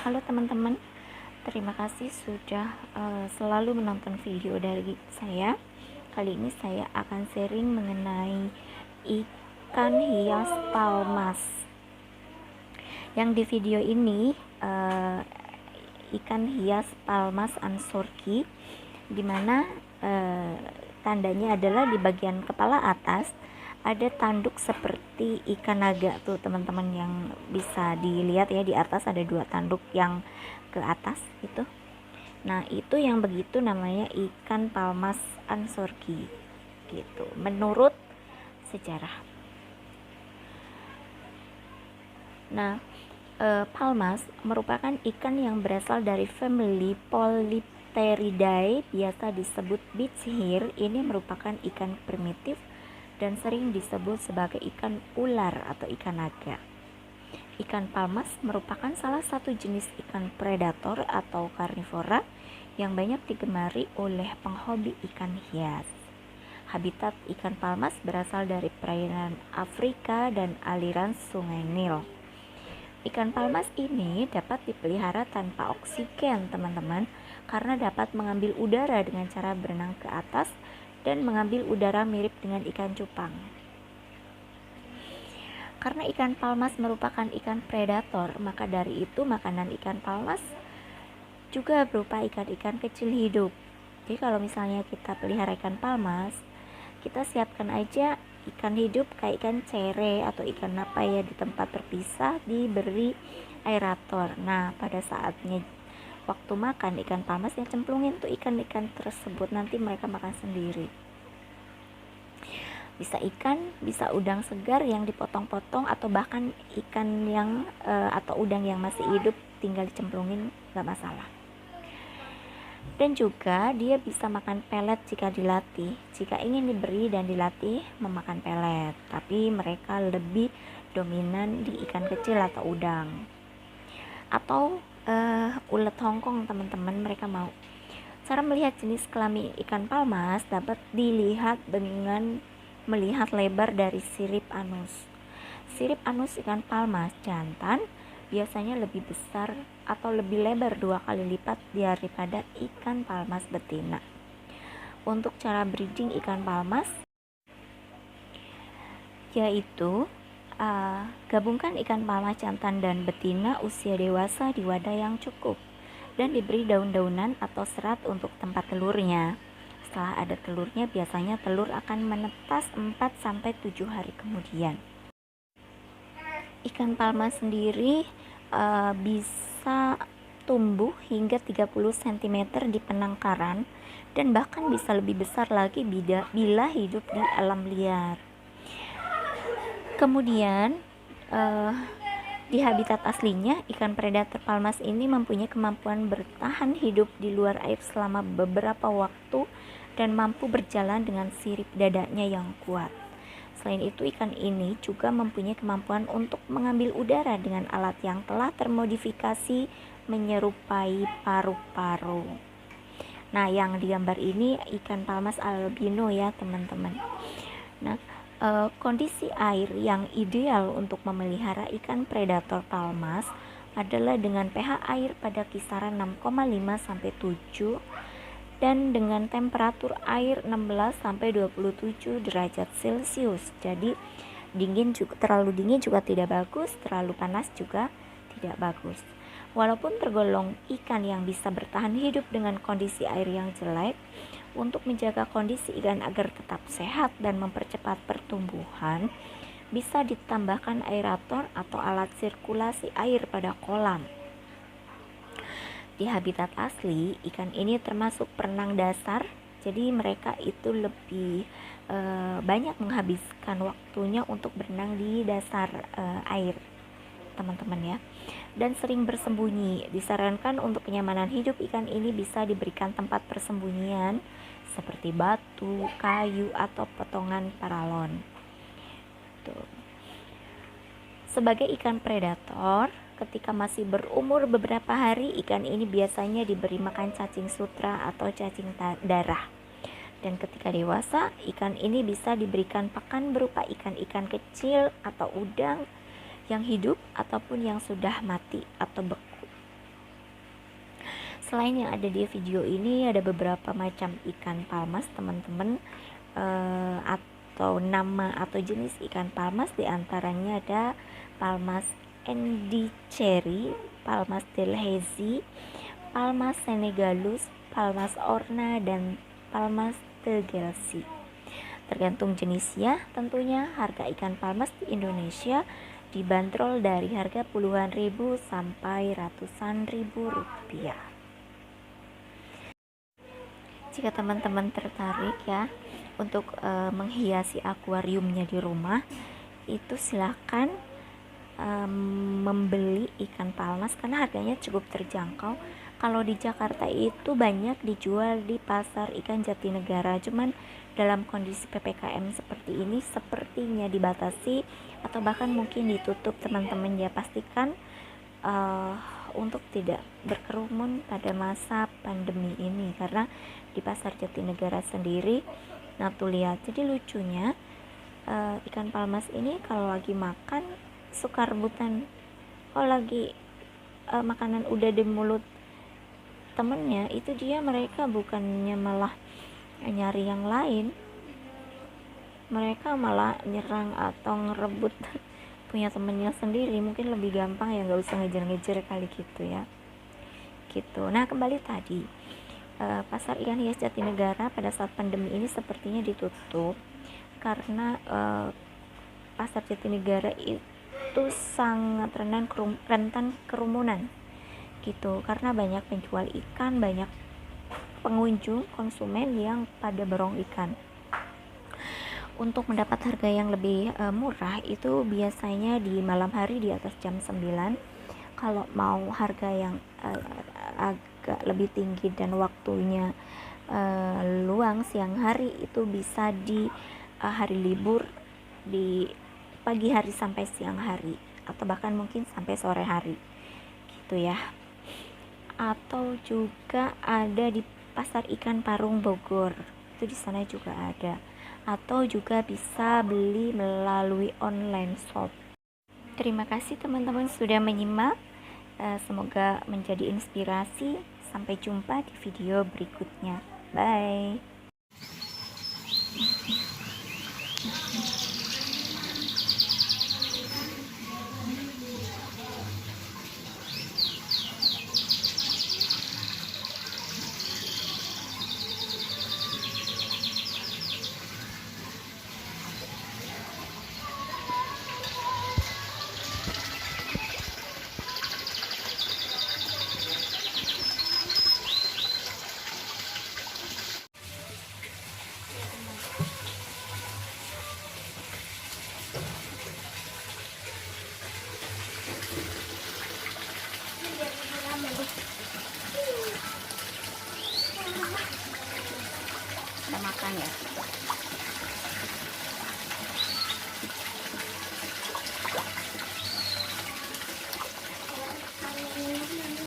Halo teman-teman, terima kasih sudah selalu menonton video dari saya. Kali ini saya akan sharing mengenai ikan hias palmas. Yang di video ini ikan hias palmas ansorki, dimana tandanya adalah di bagian kepala atas ada tanduk seperti ikan naga tuh teman-teman, yang bisa dilihat ya, di atas ada dua tanduk yang ke atas itu. Nah itu yang begitu namanya ikan palmas ansorki gitu menurut sejarah. Nah palmas merupakan ikan yang berasal dari famili Polypteridae, biasa disebut beach hare. Ini merupakan ikan primitif dan sering disebut sebagai ikan ular atau ikan naga. Ikan palmas merupakan salah satu jenis ikan predator atau karnivora yang banyak digemari oleh penghobi ikan hias. Habitat ikan palmas berasal dari perairan Afrika dan aliran Sungai Nil. Ikan palmas ini dapat dipelihara tanpa oksigen, teman-teman, karena dapat mengambil udara dengan cara berenang ke atas dan mengambil udara mirip dengan ikan cupang. Karena ikan palmas merupakan ikan predator, maka dari itu makanan ikan palmas juga berupa ikan-ikan kecil hidup. Jadi kalau misalnya kita pelihara ikan palmas, kita siapkan aja ikan hidup kayak ikan cere atau ikan apa ya, di tempat terpisah, diberi aerator. Nah pada saatnya waktu makan ikan palmas, yang cemplungin tuh ikan-ikan tersebut, nanti mereka makan sendiri. Bisa ikan, bisa udang segar yang dipotong-potong, atau bahkan ikan yang atau udang yang masih hidup tinggal dicemplungin, gak masalah. Dan juga dia bisa makan pelet jika dilatih, jika ingin diberi dan dilatih memakan pelet. Tapi mereka lebih dominan di ikan kecil atau udang, atau ulet Hongkong, teman-teman, mereka mau. Cara melihat jenis kelamin ikan palmas dapat dilihat dengan melihat lebar dari sirip anus. Sirip anus ikan palmas jantan biasanya lebih besar atau lebih lebar 2 kali lipat daripada ikan palmas betina. Untuk cara breeding ikan palmas yaitu gabungkan ikan palmas jantan dan betina usia dewasa di wadah yang cukup dan diberi daun-daunan atau serat untuk tempat telurnya. Setelah ada telurnya, biasanya telur akan menetas 4-7 hari kemudian. Ikan palmas sendiri bisa tumbuh hingga 30 cm di penangkaran, dan bahkan bisa lebih besar lagi bila hidup di alam liar. Kemudian di habitat aslinya, ikan predator palmas ini mempunyai kemampuan bertahan hidup di luar air selama beberapa waktu dan mampu berjalan dengan sirip dadanya yang kuat. Selain itu, ikan ini juga mempunyai kemampuan untuk mengambil udara dengan alat yang telah termodifikasi menyerupai paru-paru. Nah, yang digambar ini ikan palmas albino ya, teman-teman. Nah, kondisi air yang ideal untuk memelihara ikan predator palmas adalah dengan pH air pada kisaran 6,5 sampai 7 dan dengan temperatur air 16 sampai 27 derajat Celcius. Jadi terlalu dingin juga tidak bagus, terlalu panas juga tidak bagus. Walaupun tergolong ikan yang bisa bertahan hidup dengan kondisi air yang jelek, untuk menjaga kondisi ikan agar tetap sehat dan mempercepat pertumbuhan, bisa ditambahkan aerator atau alat sirkulasi air pada kolam. Di habitat asli, ikan ini termasuk perenang dasar, jadi mereka itu lebih banyak menghabiskan waktunya untuk berenang di dasar air, teman-teman ya, dan sering bersembunyi. Disarankan untuk kenyamanan hidup ikan ini bisa diberikan tempat persembunyian seperti batu, kayu, atau potongan paralon. Tuh. Sebagai ikan predator, ketika masih berumur beberapa hari, ikan ini biasanya diberi makan cacing sutra atau cacing darah. Dan ketika dewasa, ikan ini bisa diberikan pakan berupa ikan-ikan kecil atau udang yang hidup ataupun yang sudah mati atau beku. Selain yang ada di video ini, ada beberapa macam ikan palmas teman-teman, atau nama atau jenis ikan palmas, diantaranya ada Palmas endiceri, Palmas delhaize, Palmas senegalus, Palmas orna, dan Palmas tegelsii. Tergantung jenisnya, tentunya harga ikan palmas di Indonesia dibanderol dari harga puluhan ribu sampai ratusan ribu rupiah. Jika teman-teman tertarik ya untuk menghiasi akuariumnya di rumah, itu silakan membeli ikan palmas karena harganya cukup terjangkau. Kalau di Jakarta itu banyak dijual di pasar ikan Jatinegara, cuman dalam kondisi PPKM seperti ini sepertinya dibatasi atau bahkan mungkin ditutup teman-teman ya. Pastikan untuk tidak berkerumun pada masa pandemi ini, karena di pasar Jatinegara sendiri, nah tuh lihat, jadi lucunya ikan palmas ini kalau lagi makan suka rebutan. Kalau lagi makanan udah di mulut temennya, itu mereka bukannya malah nyari yang lain, mereka malah nyerang atau ngerebut punya temennya sendiri. Mungkin lebih gampang ya, nggak usah ngejar-ngejar kali gitu ya, gitu. Nah kembali tadi, pasar ikan hias Jatinegara pada saat pandemi ini sepertinya ditutup karena pasar Jatinegara itu sangat rentan kerumunan gitu, karena banyak penjual ikan, banyak pengunjung konsumen yang pada borong ikan. Untuk mendapat harga yang lebih murah itu biasanya di malam hari di atas jam 9. Kalau mau harga yang agak lebih tinggi dan waktunya luang siang hari, itu bisa di hari libur, di pagi hari sampai siang hari, atau bahkan mungkin sampai sore hari gitu ya. Atau juga ada di pasar ikan Parung Bogor, itu di sana juga ada. Atau juga bisa beli melalui online shop. Terima kasih teman-teman sudah menyimak, semoga menjadi inspirasi. Sampai jumpa di video berikutnya. Bye. Udah makan ya?